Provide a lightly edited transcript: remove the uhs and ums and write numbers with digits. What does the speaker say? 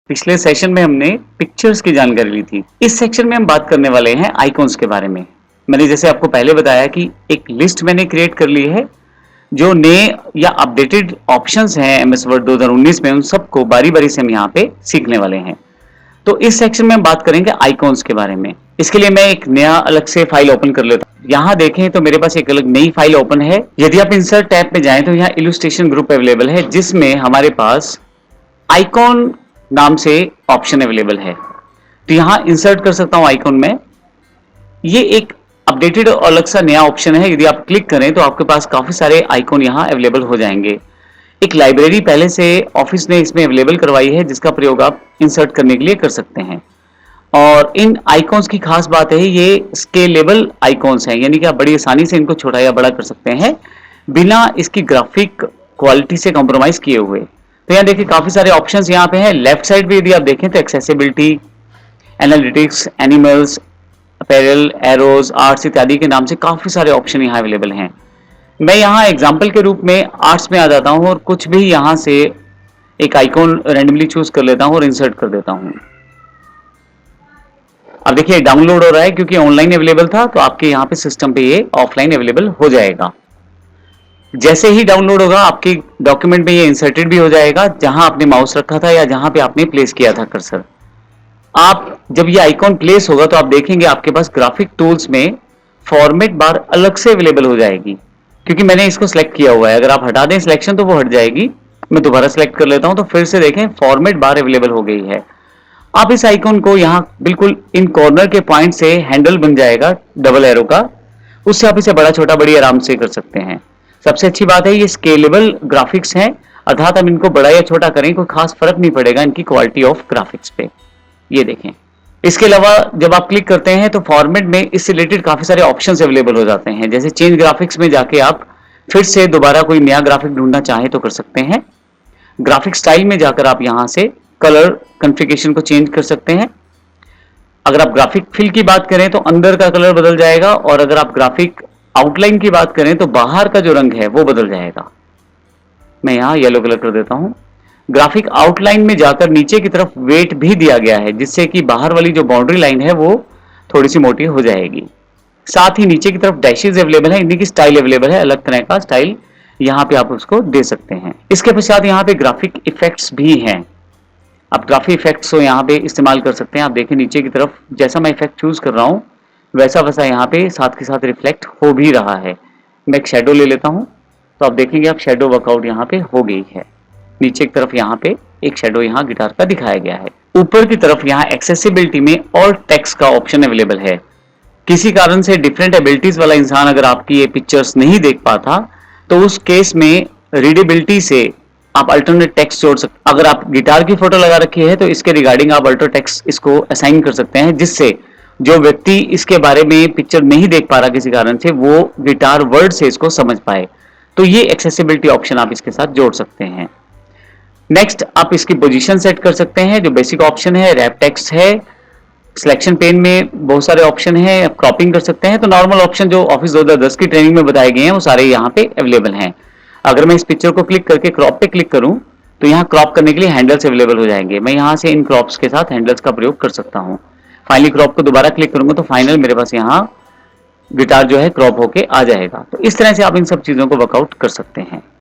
पिछले सेशन में हमने पिक्चर्स की जानकारी ली थी। इस सेक्शन में हम बात करने वाले हैं आइकॉन्स के बारे में। मैंने जैसे आपको पहले बताया कि एक लिस्ट मैंने क्रिएट कर ली है, जो नए या अपडेटेड ऑप्शंस हैं एमएस वर्ड 2019 में, उन सबको बारी-बारी से हम यहाँ पे सीखने वाले हैं। तो इस सेक्शन में हम बात करेंगे आइकॉन्स के बारे में। इसके लिए मैं एक नया अलग से फाइल ओपन कर लेता हूँ। यहाँ देखें तो मेरे पास एक अलग नई फाइल ओपन है। यदि आप इंसर्ट टैब पे जाएं तो यहाँ इलस्ट्रेशन ग्रुप अवेलेबल है, जिसमें हमारे पास आइकॉन नाम से ऑप्शन अवेलेबल है। तो यहां इंसर्ट कर सकता हूं आइकॉन में। ये एक अपडेटेड और अलग सा नया ऑप्शन है। यदि आप क्लिक करें तो आपके पास काफी सारे आइकॉन यहां अवेलेबल हो जाएंगे। एक लाइब्रेरी पहले से ऑफिस ने इसमें अवेलेबल करवाई है, जिसका प्रयोग आप इंसर्ट करने के लिए कर सकते हैं। और इन आइकॉन्स की खास बात है, ये स्केलेबल आइकॉन्स हैं, यानी कि आप बड़ी आसानी से इनको छोटा या बड़ा कर सकते हैं बिना इसकी ग्राफिक क्वालिटी से कॉम्प्रोमाइज किए हुए। तो यहाँ देखिए काफी सारे ऑप्शंस यहाँ पे हैं। लेफ्ट साइड पे यदि आप देखें तो accessibility, analytics, animals, apparel, arrows, arts इत्यादि के नाम से काफी सारे ऑप्शन यहाँ अवेलेबल हैं। मैं यहाँ एग्जाम्पल के रूप में आर्ट्स में आ जाता हूँ और कुछ भी यहाँ से एक आइकॉन रैंडमली चूज कर लेता हूँ और इंसर्ट कर देता हूँ। अब देखिए डाउनलोड हो रहा है, क्योंकि ऑनलाइन अवेलेबल था तो आपके यहाँ पे सिस्टम पे ये ऑफलाइन अवेलेबल हो जाएगा। जैसे ही डाउनलोड होगा आपके डॉक्यूमेंट में ये इंसर्टेड भी हो जाएगा, जहां आपने माउस रखा था या जहां पे आपने प्लेस किया था कर्सर। आप जब ये आइकॉन प्लेस होगा तो आप देखेंगे आपके पास ग्राफिक टूल्स में फॉर्मेट बार अलग से अवेलेबल हो जाएगी, क्योंकि मैंने इसको सिलेक्ट किया हुआ है। अगर आप हटा दें सिलेक्शन तो वो हट जाएगी। मैं दोबारा सिलेक्ट कर लेता हूं तो फिर से देखें फॉर्मेट बार अवेलेबल हो गई है। आप इस आइकॉन को यहां बिल्कुल इन कॉर्नर के पॉइंट से हैंडल बन जाएगा डबल एरो का, उससे आप इसे बड़ा छोटा बड़ी आराम से कर सकते हैं। सबसे अच्छी बात है ये स्केलेबल ग्राफिक्स हैं, अर्थात हम इनको बड़ा या छोटा करें कोई खास फर्क नहीं पड़ेगा इनकी क्वालिटी ऑफ ग्राफिक्स पे। ये देखें। इसके अलावा जब आप क्लिक करते हैं तो फॉर्मेट में इससे रिलेटेड काफी सारे ऑप्शंस अवेलेबल हो जाते हैं। जैसे चेंज ग्राफिक्स में जाके आप फिर से दोबारा कोई नया ग्राफिक ढूंढना चाहें तो कर सकते हैं। ग्राफिक स्टाइल में जाकर आप यहां से कलर कॉन्फ़िगरेशन को चेंज कर सकते हैं। अगर आप ग्राफिक फिल की बात करें तो अंदर का कलर बदल जाएगा, और अगर आप ग्राफिक आउटलाइन की बात करें तो बाहर का जो रंग है वो बदल जाएगा। मैं यहां येलो कलर कर देता हूं। ग्राफिक आउटलाइन में जाकर नीचे की तरफ वेट भी दिया गया है, जिससे कि बाहर वाली जो बाउंड्री लाइन है वो थोड़ी सी मोटी हो जाएगी। साथ ही नीचे की तरफ डैशेज अवेलेबल है, इनकी स्टाइल अवेलेबल है, अलग तरह का स्टाइल यहाँ पे आप उसको दे सकते हैं। इसके पश्चात यहाँ पे ग्राफिक इफेक्ट्स भी हैं। आप ग्राफिक इफेक्ट्स को यहाँ पे इस्तेमाल कर सकते हैं। आप देखें नीचे की तरफ जैसा मैं इफेक्ट चूज कर रहा हूँ वैसा वैसा यहाँ पे साथ के साथ रिफ्लेक्ट हो भी रहा है। मैं एक शेडो ले लेता हूँ तो आप देखेंगे आप शेडो वर्कआउट यहाँ पे हो गई है। नीचे की तरफ यहाँ पे एक शेडो यहाँ गिटार का दिखाया गया है। ऊपर की तरफ यहाँ एक्सेसिबिलिटी में और टेक्स्ट का ऑप्शन अवेलेबल है। किसी कारण से डिफरेंट एबिलिटीज वाला इंसान अगर आपकी ये पिक्चर्स नहीं देख पाता तो उस केस में रीडेबिलिटी से आप अल्टरनेट टेक्स्ट जोड़ सकते। अगर आप गिटार की फोटो लगा रखी है तो इसके रिगार्डिंग आप अल्टर टेक्स्ट इसको असाइन कर सकते हैं, जिससे जो व्यक्ति इसके बारे में पिक्चर नहीं देख पा रहा किसी कारण से, वो गिटार वर्ड से इसको समझ पाए। तो ये एक्सेसिबिलिटी ऑप्शन आप इसके साथ जोड़ सकते हैं। नेक्स्ट आप इसकी पोजीशन सेट कर सकते हैं, जो बेसिक ऑप्शन है। रैप टेक्स्ट है। सिलेक्शन पेन में बहुत सारे ऑप्शन हैं, आप क्रॉपिंग कर सकते हैं। तो नॉर्मल ऑप्शन जो ऑफिस 2010 की ट्रेनिंग में बताए गए हैं वो सारे यहाँ पे अवेलेबल हैं। अगर मैं इस पिक्चर को क्लिक करके क्रॉप पे क्लिक करूं तो यहाँ क्रॉप करने के लिए हैंडल्स अवेलेबल हो जाएंगे। मैं यहाँ से इन क्रॉप्स के साथ हैंडल्स का प्रयोग कर सकता हूँ। फाइनली क्रॉप को दोबारा क्लिक करूंगा तो फाइनल मेरे पास यहाँ गिटार जो है क्रॉप होके आ जाएगा। तो इस तरह से आप इन सब चीजों को वर्कआउट कर सकते हैं।